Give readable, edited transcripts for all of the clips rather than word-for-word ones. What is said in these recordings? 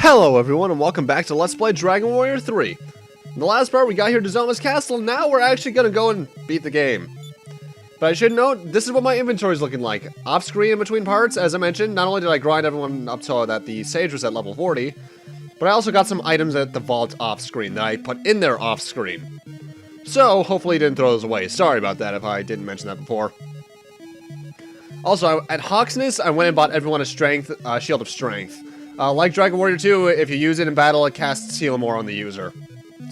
Hello everyone and welcome back to Let's Play Dragon Warrior 3. In the last part we got here to Zoma's castle, now we're actually gonna go and beat the game. But I should note, this is what my inventory is looking like. Off screen in between parts, as I mentioned, not only did I grind everyone up so that the sage was at level 40, but I also got some items at the vault off screen that I put in there off screen. So, hopefully you didn't throw those away. Sorry about that if I didn't mention that before. Also, at Hawksness, I went and bought everyone a Shield of Strength. Like Dragon Warrior 2, if you use it in battle, it casts Heal More on the user.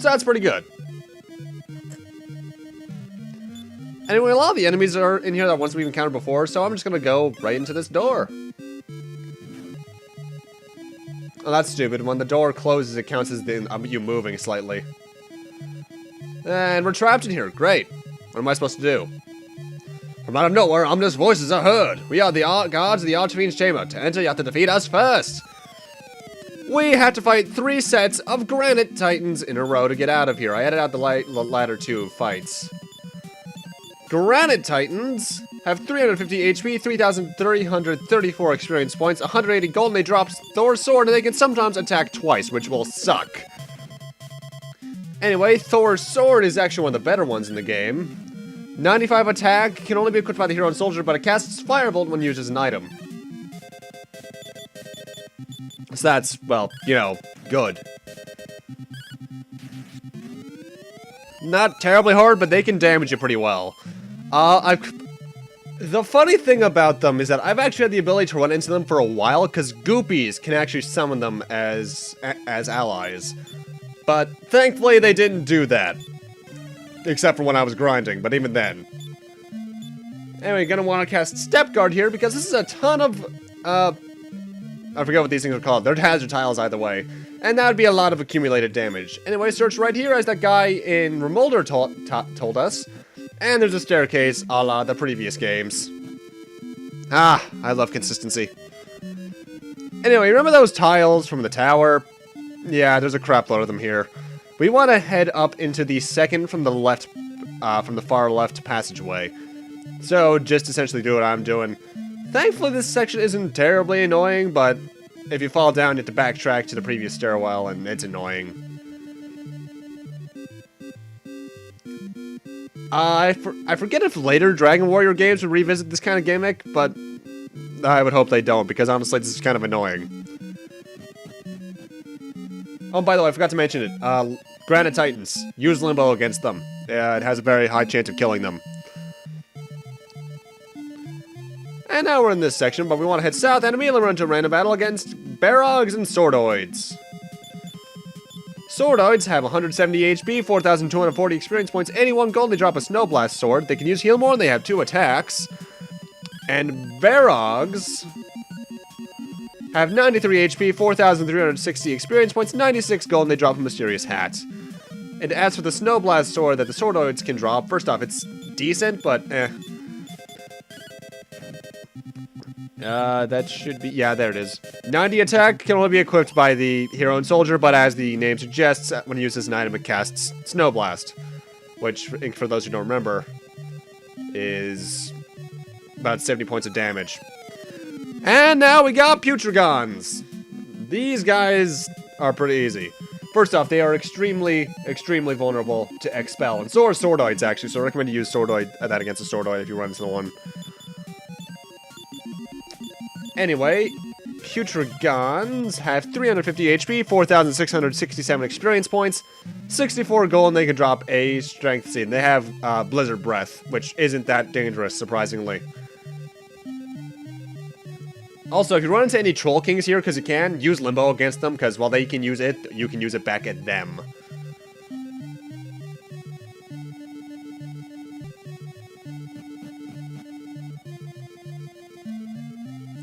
So that's pretty good. Anyway, a lot of the enemies are in here that once we've encountered before, so I'm just gonna go right into this door. Oh, that's stupid. When the door closes, it counts as you moving slightly. And we're trapped in here. Great. What am I supposed to do? From out of nowhere, ominous voices are heard. We are the guards of the Archfiend's chamber. To enter, you have to defeat us first. We have to fight 3 sets of granite titans in a row to get out of here. I edited out the latter 2 fights. Granite titans have 350 HP, 3,334 experience points, 180 gold, and they drop Thor's sword, and they can sometimes attack twice, which will suck. Anyway, Thor's sword is actually one of the better ones in the game. 95 attack, can only be equipped by the hero and soldier, but it casts Firebolt when used as an item. So that's, well, you know, good. Not terribly hard, but they can damage you pretty well. The funny thing about them is that I've actually had the ability to run into them for a while, because Goopies can actually summon them as allies. But thankfully they didn't do that. Except for when I was grinding, but even then. Anyway, gonna want to cast Step Guard here, because this is a ton of, I forget what these things are called. They're hazard tiles either way. And that would be a lot of accumulated damage. Anyway, search right here as that guy in Remolder told us. And there's a staircase a la the previous games. Ah, I love consistency. Anyway, remember those tiles from the tower? Yeah, there's a crap load of them here. We want to head up into the second from the left, from the far left passageway. So, just essentially do what I'm doing. Thankfully, this section isn't terribly annoying, but if you fall down, you have to backtrack to the previous stairwell, and it's annoying. I forget if later Dragon Warrior games would revisit this kind of gimmick, but I would hope they don't, because honestly, this is kind of annoying. Oh, by the way, I forgot to mention it. Granite Titans. Use Limbo against them. Yeah, it has a very high chance of killing them. And now we're in this section, but we want to head south and immediately run into random battle against Barogs and Swordoids. Swordoids have 170 HP, 4,240 experience points, 81 gold, they drop a Snow Blast sword. They can use Heal More, and they have 2 attacks. And Barogs have 93 HP, 4,360 experience points, 96 gold, and they drop a Mysterious Hat. And as for the Snow Blast sword that the Swordoids can drop, first off, it's decent, but eh. That should be, yeah, there it is. 90 attack can only be equipped by the hero and soldier, but as the name suggests, when used as an item, it casts Snow Blast. Which, for those who don't remember, is about 70 points of damage. And now we got Putragons. These guys are pretty easy. First off, they are extremely vulnerable to Expel, and so are Swordoids, actually, so I recommend you use that against a Swordoid if you run into one. Anyway, Putragons have 350 HP, 4,667 experience points, 64 gold, and they can drop a strength seed. They have Blizzard Breath, which isn't that dangerous, surprisingly. Also, if you run into any Troll Kings here, because you can, use Limbo against them, because while they can use it, you can use it back at them.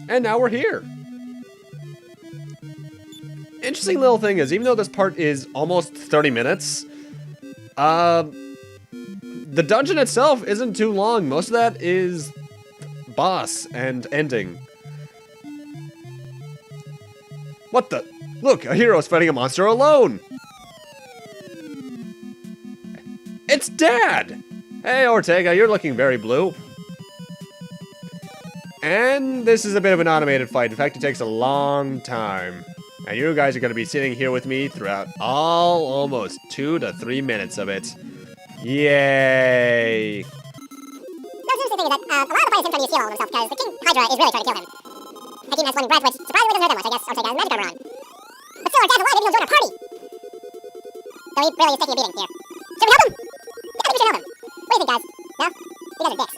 And now we're here. Interesting little thing is, even though this part is almost 30 minutes, the dungeon itself isn't too long. Most of that is boss and ending. What the? Look, a hero's fighting a monster alone. It's Dad! Hey, Ortega, you're looking very blue. And this is a bit of an automated fight. In fact, it takes a long time. And you guys are going to be sitting here with me throughout almost 2 to 3 minutes of it. Yay! The interesting thing is that a lot of the players him trying to use heal all himself because the King Hydra is really trying to kill him. I think that's one breath, which surprisingly doesn't hurt that much, I guess. Ortega has magic armor on. But still, our dad's alive, maybe he'll join our party. Though he really is taking a beating here. Should we help him? Yeah, I think we should help him. What do you think, guys? No? You guys are dicks.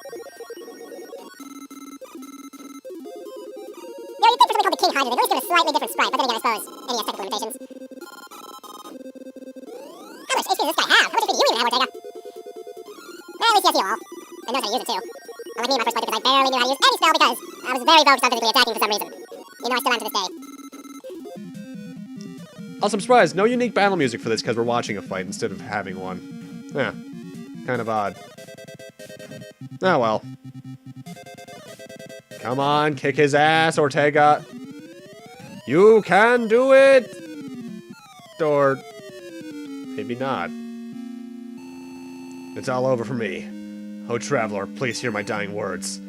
Yeah, you'd think for something called the King Hydra, they'd always give it a slightly different sprite, but then again, I suppose any has technical limitations. How much HP does this guy have? How much HP do you even have, Ortega? Well, at least he has heal all. And knows how to use it too. Unlike me in my first fight because I barely knew how to use any spell because I was very focused on physically attacking for some reason. You know I still am to this day. Also, I'm surprised, no unique battle music for this because we're watching a fight instead of having one. Yeah, kind of odd. Oh well. Come on, kick his ass, Ortega. You can do it! Or maybe not. It's all over for me. Oh, traveler, please hear my dying words.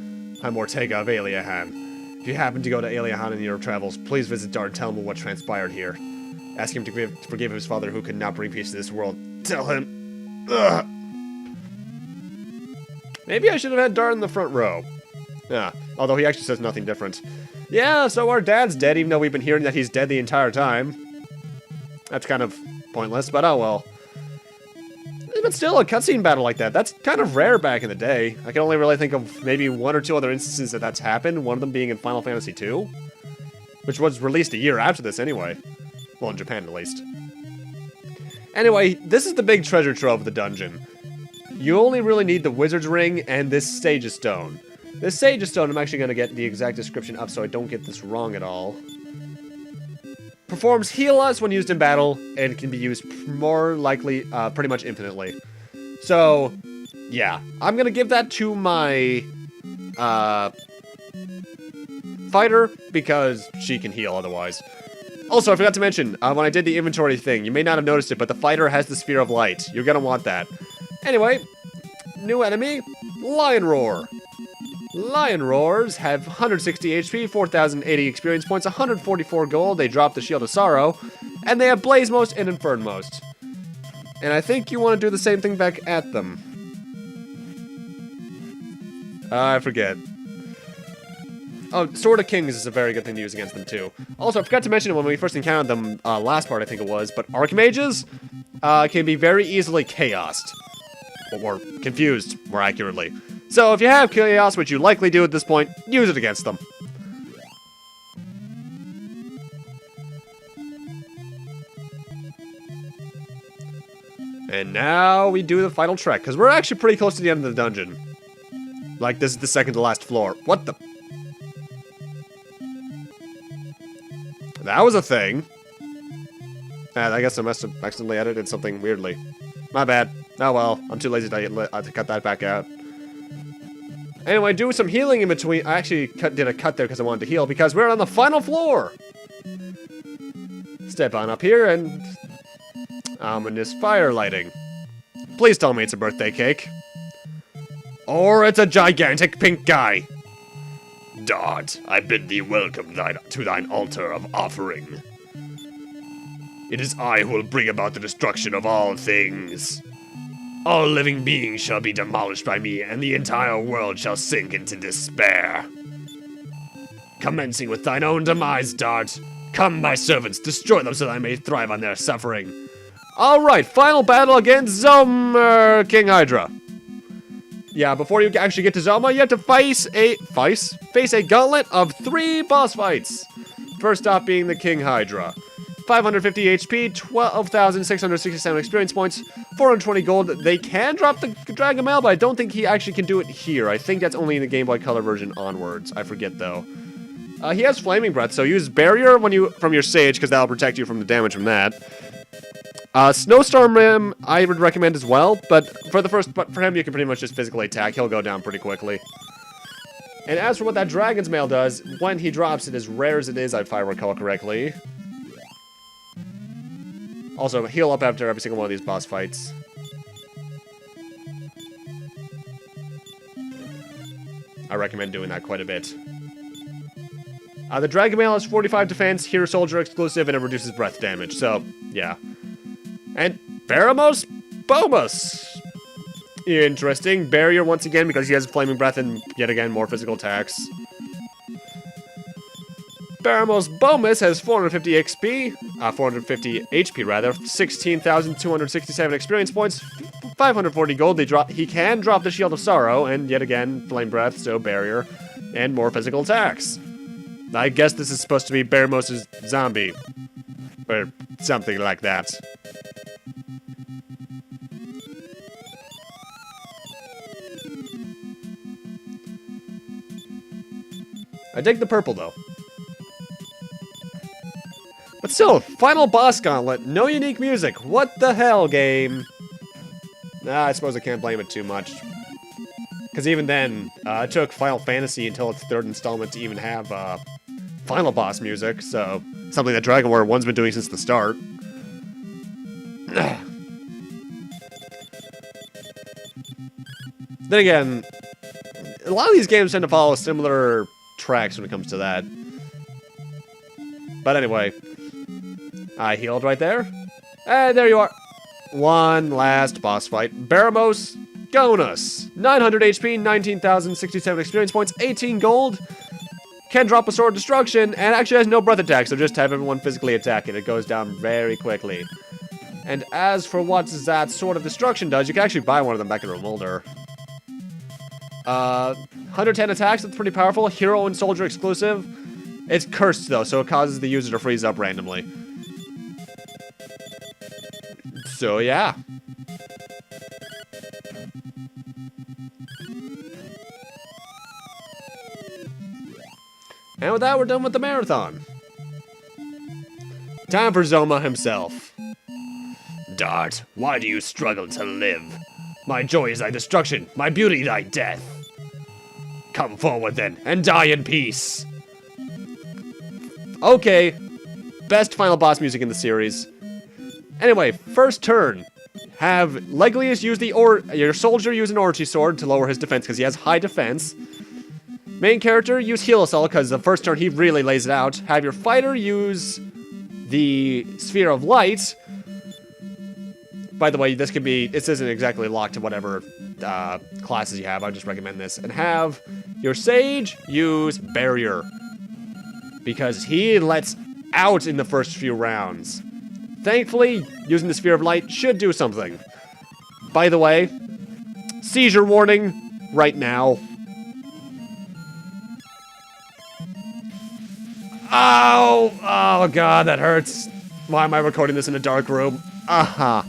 I'm Ortega of Aliahan. If you happen to go to Aliahan in your travels, please visit Dar and tell him what transpired here. Ask him to forgive his father who could not bring peace to this world. Tell him. Ugh. Maybe I should have had Dar in the front row. Yeah, although he actually says nothing different. Yeah, so our dad's dead, even though we've been hearing that he's dead the entire time. That's kind of pointless, but oh well. But still, a cutscene battle like that, that's kind of rare back in the day. I can only really think of maybe 1 or 2 other instances that that's happened, one of them being in Final Fantasy II, which was released a year after this anyway. Well, in Japan at least. Anyway, this is the big treasure trove of the dungeon. You only really need the Wizard's Ring and this Sage's Stone. This Sage's Stone, I'm actually going to get the exact description up so I don't get this wrong at all. Performs heal us when used in battle, and can be used more likely, pretty much infinitely. So, yeah. I'm going to give that to my, fighter, because she can heal otherwise. Also, I forgot to mention, when I did the inventory thing, you may not have noticed it, but the fighter has the Sphere of Light. You're going to want that. Anyway, new enemy, Lion Roar. Lion Roars have 160 HP, 4,080 experience points, 144 gold, they drop the Shield of Sorrow, and they have Blaze Most and Infern Most. And I think you want to do the same thing back at them. I forget. Oh, Sword of Kings is a very good thing to use against them too. Also, I forgot to mention it when we first encountered them, last part I think it was, but Archmages can be very easily chaosed. Or confused, more accurately. So if you have Chaos, which you likely do at this point, use it against them. And now we do the final trek, because we're actually pretty close to the end of the dungeon. Like, this is the second to last floor. What the? That was a thing. And I guess I must have accidentally edited something weirdly. My bad. Oh well, I'm too lazy to cut that back out. Anyway, do some healing in between. I actually did a cut there because I wanted to heal, because we're on the final floor! Step on up here and... ominous fire lighting. Please tell me it's a birthday cake. Or it's a gigantic pink guy. Dart, I bid thee welcome to thine altar of offering. It is I who will bring about the destruction of all things. All living beings shall be demolished by me, and the entire world shall sink into despair. Commencing with thine own demise, Dart. Come, my servants, destroy them so that I may thrive on their suffering. Alright, final battle against Zoma, King Hydra. Yeah, before you actually get to Zoma, you have to face a gauntlet of 3 boss fights. First off being the King Hydra. 550 HP, 12,667 experience points, 420 gold. They can drop the Dragon Mail, but I don't think he actually can do it here. I think that's only in the Game Boy Color version onwards. I forget, though. He has Flaming Breath, so use Barrier from your Sage, because that'll protect you from the damage from that. Snowstorm Rim, I would recommend as well, but for him, you can pretty much just physically attack. He'll go down pretty quickly. And as for what that Dragon's Mail does, when he drops it, as rare as it is, if I recall correctly. Also, heal up after every single one of these boss fights. I recommend doing that quite a bit. The Dragon Mail has 45 defense, Hero Soldier exclusive, and it reduces breath damage, so, yeah. And Bomus! Interesting. Barrier once again, because he has Flaming Breath and, yet again, more physical attacks. Bomus has 450 XP, 450 HP rather, 16,267 experience points, 540 gold. He can drop the Shield of Sorrow, and yet again, Flame Breath, so Barrier, and more physical attacks. I guess this is supposed to be Bomus's zombie, or something like that. I dig the purple though. But still, final boss gauntlet, no unique music. What the hell, game? I suppose I can't blame it too much. Because even then, it took Final Fantasy until its third installment to even have final boss music, so something that Dragon Warrior 1's been doing since the start. Then again, a lot of these games tend to follow similar tracks when it comes to that. But anyway, I healed right there. And there you are. One last boss fight. Bomus, Gonus. 900 HP, 19,067 experience points, 18 gold. Can drop a Sword of Destruction, and actually has no breath attack, so just have everyone physically attack it. It goes down very quickly. And as for what that Sword of Destruction does, you can actually buy one of them back in Remolder. 110 attacks, that's pretty powerful. Hero and Soldier exclusive. It's cursed though, so it causes the user to freeze up randomly. So yeah. And with that, we're done with the marathon. Time for Zoma himself. Dart, why do you struggle to live? My joy is thy destruction, my beauty thy death. Come forward then, and die in peace. Okay, best final boss music in the series. Anyway, first turn. Have Leglius use your soldier use an Orchi Sword to lower his defense because he has high defense. Main character, use Heal Assault because the first turn he really lays it out. Have your fighter use the Sphere of Light. By the way, this isn't exactly locked to whatever classes you have. I just recommend this. And have your Sage use Barrier, because he lets out in the first few rounds. Thankfully, using the Sphere of Light should do something. By the way, seizure warning right now. Oh, oh god, that hurts. Why am I recording this in a dark room? Aha.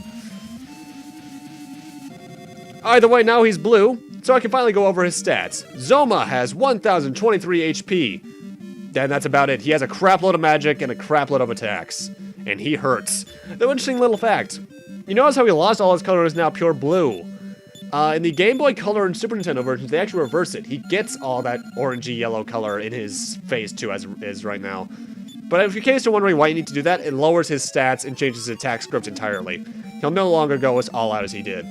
Either way, now he's blue, so I can finally go over his stats. Zoma has 1,023 HP. And that's about it. He has a crapload of magic and a crapload of attacks. And he hurts. Though, interesting little fact. You notice how he lost all his color and is now pure blue. In the Game Boy Color and Super Nintendo versions, they actually reverse it. He gets all that orangey yellow color in his face, too, as is right now. But if you're case to wondering why you need to do that, it lowers his stats and changes his attack script entirely. He'll no longer go as all out as he did.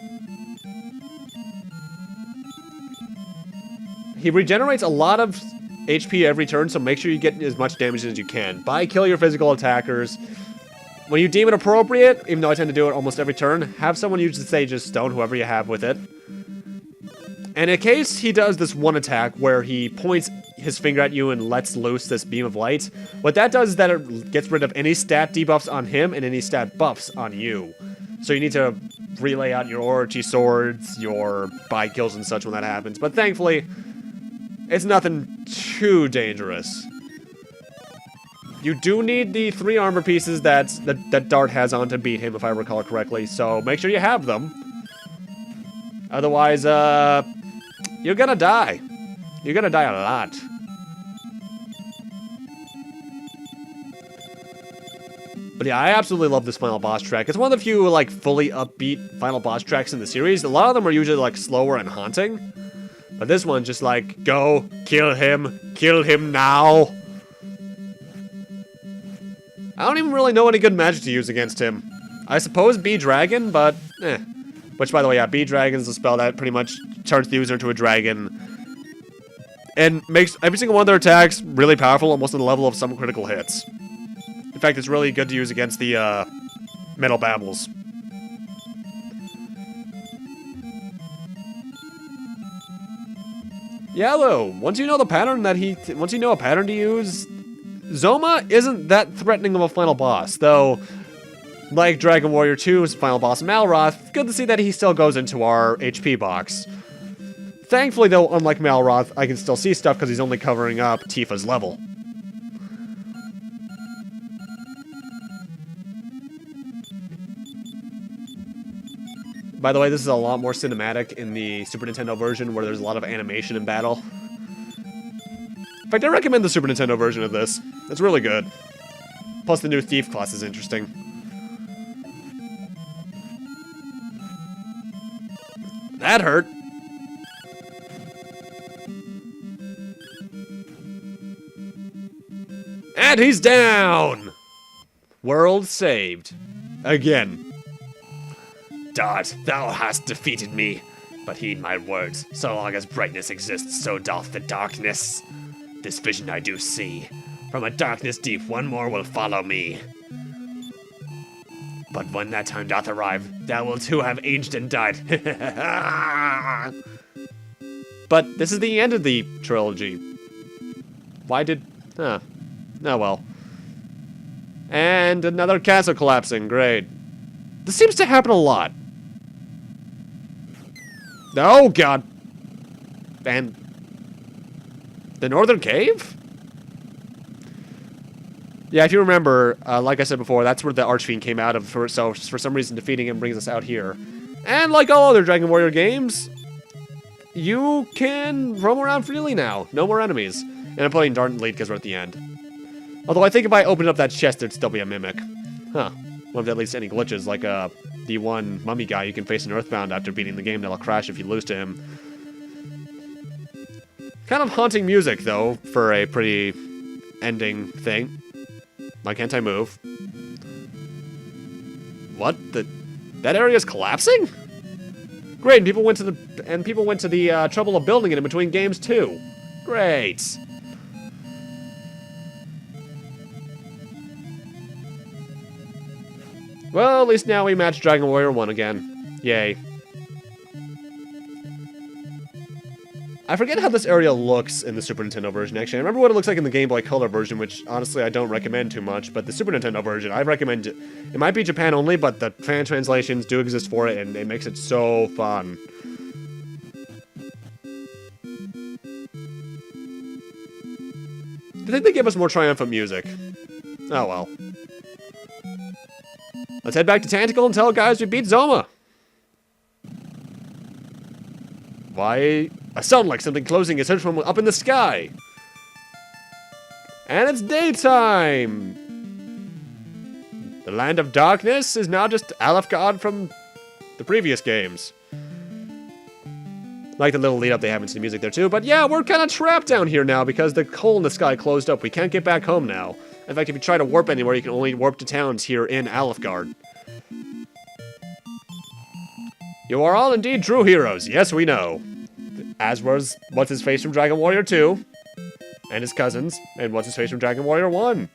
He regenerates a lot of HP every turn, so make sure you get as much damage as you can. Kill your physical attackers. When you deem it appropriate, even though I tend to do it almost every turn, have someone use the Sage's Stone, whoever you have with it. And in case he does this one attack where he points his finger at you and lets loose this beam of light, what that does is that it gets rid of any stat debuffs on him and any stat buffs on you. So you need to relay out your Orochi swords, your buy kills and such when that happens. But thankfully, it's nothing too dangerous. You do need the 3 armor pieces that Dart has on to beat him, if I recall correctly, so make sure you have them. Otherwise, you're gonna die. You're gonna die a lot. But yeah, I absolutely love this final boss track. It's one of the few, like, fully upbeat final boss tracks in the series. A lot of them are usually, like, slower and haunting. But this one's just like, go, kill him now. I don't even really know any good magic to use against him. I suppose B-Dragon, but eh. Which, by the way, yeah, B-Dragon's a spell that pretty much turns the user into a dragon. and makes every single one of their attacks really powerful, almost to the level of some critical hits. In fact, it's really good to use against the metal babbles. Yeah, though, once you know the pattern once you know a pattern to use, Zoma isn't that threatening of a final boss, though. Like Dragon Warrior 2's final boss Malroth, good to see that he still goes into our HP box. Thankfully, though, unlike Malroth, I can still see stuff because he's only covering up Tifa's level. By the way, this is a lot more cinematic in the Super Nintendo version, where there's a lot of animation in battle. In fact, I recommend the Super Nintendo version of this. It's really good. Plus, the new Thief class is interesting. That hurt. And he's down! World saved. Again. Dart, thou hast defeated me, but heed my words. So long as brightness exists, so doth the darkness. This vision I do see. From a darkness deep, one more will follow me. But when that time doth arrive, thou wilt too have aged and died. But this is the end of the trilogy. Why did... Huh. Oh well. And another castle collapsing. Great. This seems to happen a lot. Oh, God. And... the Northern Cave? Yeah, if you remember, like I said before, that's where the Archfiend came out of, so for some reason defeating him brings us out here. And like all other Dragon Warrior games, you can roam around freely now. No more enemies. And I'm playing Dark Lead because we're at the end. Although I think if I opened up that chest, there'd still be a Mimic. Huh. Wonder if at least any glitches, like the one mummy guy you can face in Earthbound after beating the game that'll crash if you lose to him. Kind of haunting music, though, for a pretty ending thing. Why can't I move? What? That area's collapsing? Great, and people went to the trouble of building it in between games too. Great. Well, at least now we match Dragon Warrior 1 again. Yay. I forget how this area looks in the Super Nintendo version, actually. I remember what it looks like in the Game Boy Color version, which, honestly, I don't recommend too much. But the Super Nintendo version, I recommend it. It might be Japan only, but the fan translations do exist for it, and it makes it so fun. I think they give us more triumphant music. Oh, well. Let's head back to Tentacle and tell guys we beat Zoma. Why... I sound like something closing its head from up in the sky. And it's daytime. The land of darkness is now just Alefgard from the previous games. Like the little lead up they have into the music there too. But yeah, we're kind of trapped down here now because the hole in the sky closed up. We can't get back home now. In fact, if you try to warp anywhere, you can only warp to towns here in Alefgard. You are all indeed true heroes. Yes, we know. As was What's-His-Face from Dragon Warrior 2, and his cousins, and What's-His-Face from Dragon Warrior 1,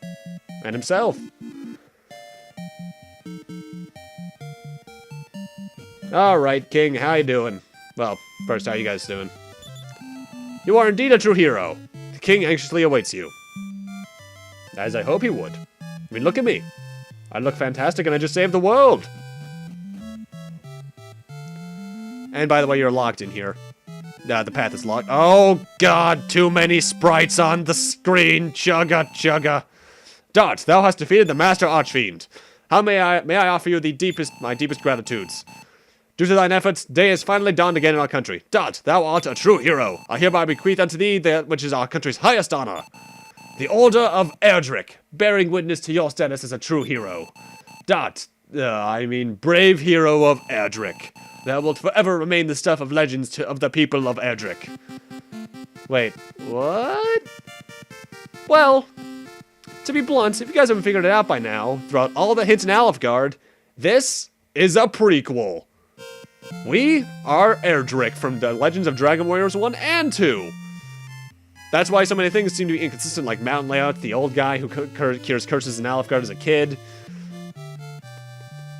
and himself. Alright, King, how you doing? Well, first, how you guys doing? You are indeed a true hero. The King anxiously awaits you. As I hope he would. I mean, look at me. I look fantastic and I just saved the world. And by the way, you're locked in here. The path is locked. Oh, God, too many sprites on the screen. Chugga, chugga. Dart, thou hast defeated the Master Archfiend. How may I offer you my deepest gratitudes? Due to thine efforts, day has finally dawned again in our country. Dart, thou art a true hero. I hereby bequeath unto thee that which is our country's highest honor. The Order of Erdrick, bearing witness to your status as a true hero. Dart, brave hero of Erdrick. Thou wilt forever remain the stuff of legends of the people of Erdrick. Wait, what? Well, to be blunt, if you guys haven't figured it out by now, throughout all the hints in Alefgard, this is a prequel. We are Erdrick from the Legends of Dragon Warriors 1 and 2. That's why so many things seem to be inconsistent, like mountain layout, the old guy who cures curses in Alfgard as a kid.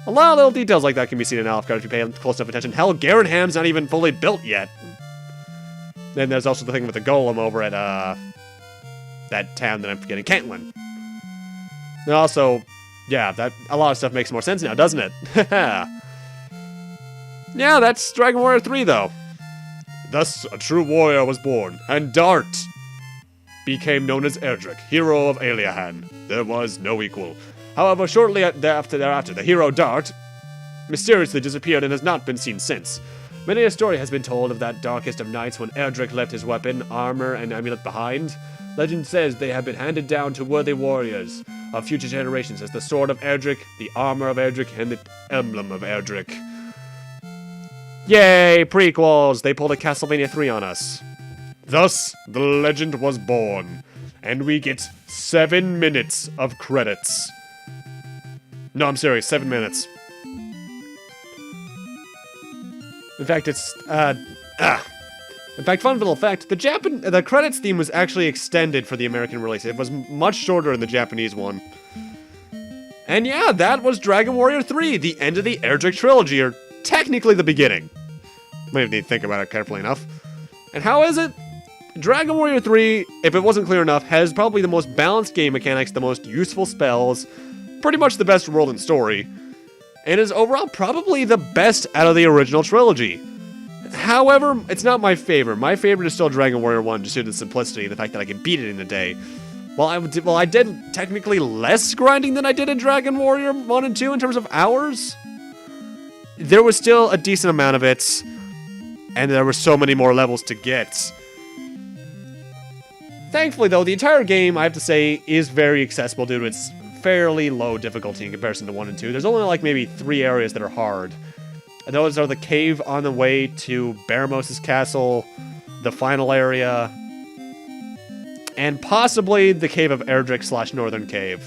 A lot of little details like that can be seen in Alfgard if you pay close enough attention. Hell, Garenham's not even fully built yet. Then there's also the thing with the golem over at, that town that I'm forgetting, Caitlin. And also, yeah, that a lot of stuff makes more sense now, doesn't it? Yeah, that's Dragon Warrior 3, though. Thus, a true warrior was born, and Dart became known as Erdrick, hero of Aliahan. There was no equal. However, shortly thereafter, the hero Dart mysteriously disappeared and has not been seen since. Many a story has been told of that darkest of nights when Erdrick left his weapon, armor, and amulet behind. Legend says they have been handed down to worthy warriors of future generations as the sword of Erdrick, the armor of Erdrick, and the emblem of Erdrick. Yay, prequels! They pulled a Castlevania 3 on us. Thus, the legend was born, and we get 7 minutes of credits. No, I'm serious, 7 minutes. In fact, it's, In fact, fun little fact, the credits theme was actually extended for the American release. It was much shorter in the Japanese one. And yeah, that was Dragon Warrior 3, the end of the Erdrick trilogy, or technically the beginning. Might need to think about it carefully enough. And how is it? Dragon Warrior 3, if it wasn't clear enough, has probably the most balanced game mechanics, the most useful spells, pretty much the best world and story, and is overall probably the best out of the original trilogy. However, it's not my favorite. My favorite is still Dragon Warrior 1, just due to the simplicity and the fact that I can beat it in a day. While I did technically less grinding than I did in Dragon Warrior 1 and 2 in terms of hours, there was still a decent amount of it, and there were so many more levels to get. Thankfully, though, the entire game, I have to say, is very accessible due to its fairly low difficulty in comparison to 1 and 2. There's only like maybe 3 areas that are hard. And those are the cave on the way to Baramos' castle, the final area, and possibly the cave of Erdrick / Northern Cave.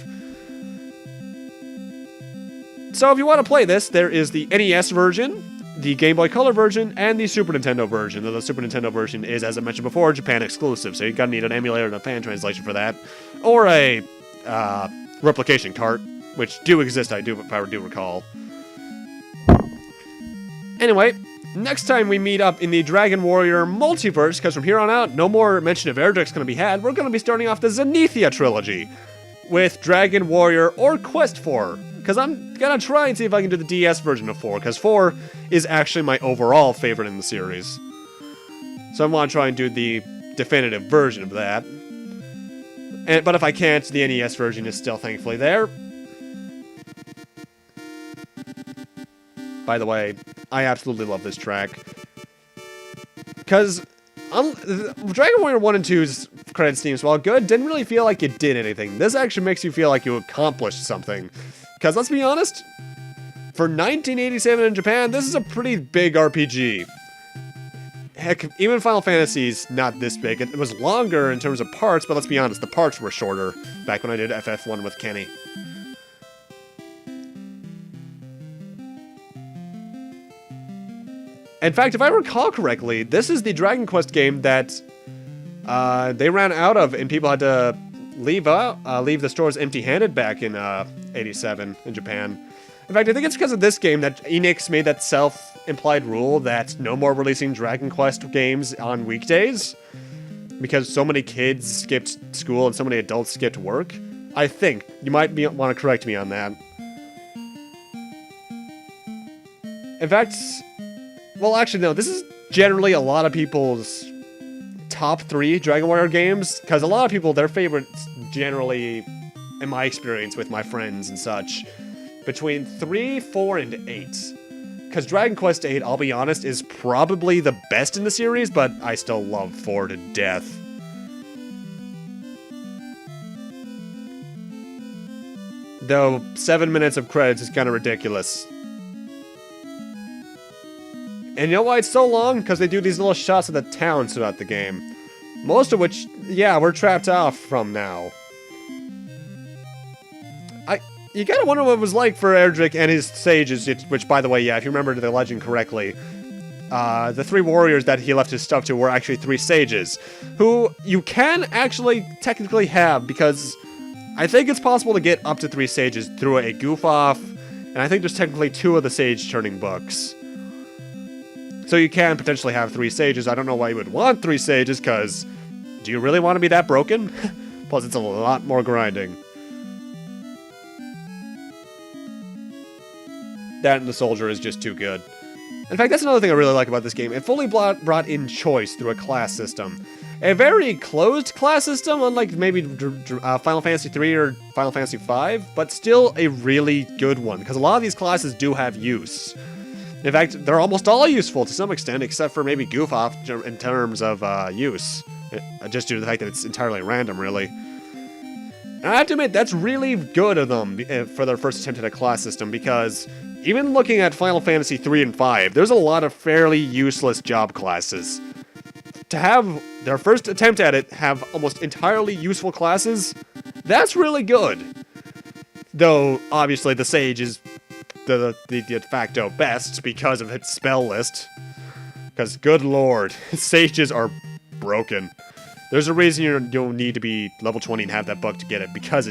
So if you want to play this, there is the NES version, the Game Boy Color version, and the Super Nintendo version. Though the Super Nintendo version is, as I mentioned before, Japan exclusive, so you're gonna need an emulator and a fan translation for that, or a replication cart, which do exist, if I do recall. Anyway, next time we meet up in the Dragon Warrior multiverse, because from here on out, no more mention of Erdrick's going to be had, we're going to be starting off the Zenithia trilogy with Dragon Warrior or Quest 4, because I'm going to try and see if I can do the DS version of 4, because 4 is actually my overall favorite in the series. So I want to try and do the definitive version of that. But if I can't, the NES version is still thankfully there. By the way, I absolutely love this track. Because Dragon Warrior 1 and 2's credits themes, while good, didn't really feel like it did anything. This actually makes you feel like you accomplished something. Because let's be honest, for 1987 in Japan, this is a pretty big RPG. Heck, even Final Fantasy's not this big. It was longer in terms of parts, but let's be honest, the parts were shorter back when I did FF1 with Kenny. In fact, if I recall correctly, this is the Dragon Quest game that they ran out of, and people had to leave the stores empty-handed back in 87 in Japan. In fact, I think it's because of this game that Enix made that self-implied rule that no more releasing Dragon Quest games on weekdays, because so many kids skipped school and so many adults skipped work. I think. You might want to correct me on that. In fact... Well, actually, no. This is generally a lot of people's top 3 Dragon Warrior games, because a lot of people, their favorites generally, in my experience with my friends and such, between 3, 4, and 8. Because Dragon Quest 8, I'll be honest, is probably the best in the series, but I still love 4 to death. Though 7 minutes of credits is kind of ridiculous. And you know why it's so long? Because they do these little shots of the towns throughout the game. Most of which, yeah, we're trapped off from now. You gotta wonder what it was like for Erdrick and his sages, which, by the way, yeah, if you remember the legend correctly, the 3 warriors that he left his stuff to were actually 3 sages, who you can actually technically have, because I think it's possible to get up to 3 sages through a goof-off, and I think there's technically 2 of the sage-turning books. So you can potentially have 3 sages. I don't know why you would want 3 sages, because do you really want to be that broken? Plus, it's a lot more grinding. That and the soldier is just too good. In fact, that's another thing I really like about this game. It fully brought in choice through a class system. A very closed class system, unlike maybe Final Fantasy III or Final Fantasy V, but still a really good one, because a lot of these classes do have use. In fact, they're almost all useful to some extent, except for maybe Goof Off in terms of use. Just due to the fact that it's entirely random, really. And I have to admit, that's really good of them for their first attempt at a class system, because even looking at Final Fantasy III and V, there's a lot of fairly useless job classes. To have their first attempt at it have almost entirely useful classes, that's really good. Though, obviously, the Sage is the de facto best because of its spell list. Because, good lord, Sages are broken. There's a reason you'll need to be level 20 and have that book to get it, because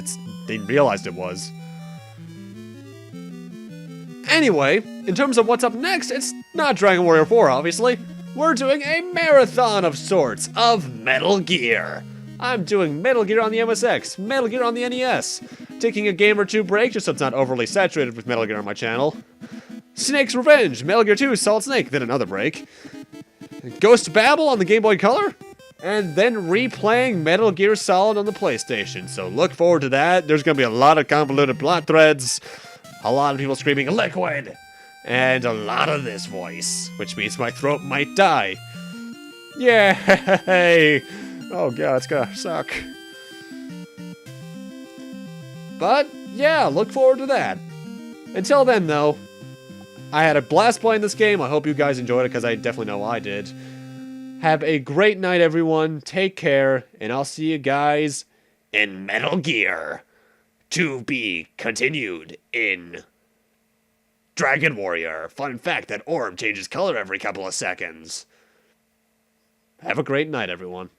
they realized it was. Anyway, in terms of what's up next, it's not Dragon Warrior 4, obviously. We're doing a marathon of sorts of Metal Gear. I'm doing Metal Gear on the MSX, Metal Gear on the NES, taking a game or 2 break just so it's not overly saturated with Metal Gear on my channel. Snake's Revenge, Metal Gear 2, Solid Snake, then another break. Ghost Babel on the Game Boy Color, and then replaying Metal Gear Solid on the PlayStation. So look forward to that. There's going to be a lot of convoluted plot threads, a lot of people screaming liquid, and a lot of this voice, which means my throat might die. Yay! Oh god, it's gonna suck. But yeah, look forward to that. Until then, though, I had a blast playing this game. I hope you guys enjoyed it, because I definitely know I did. Have a great night, everyone. Take care, and I'll see you guys in Metal Gear. To be continued in Dragon Warrior. Fun fact, that orb changes color every couple of seconds. Have a great night, everyone.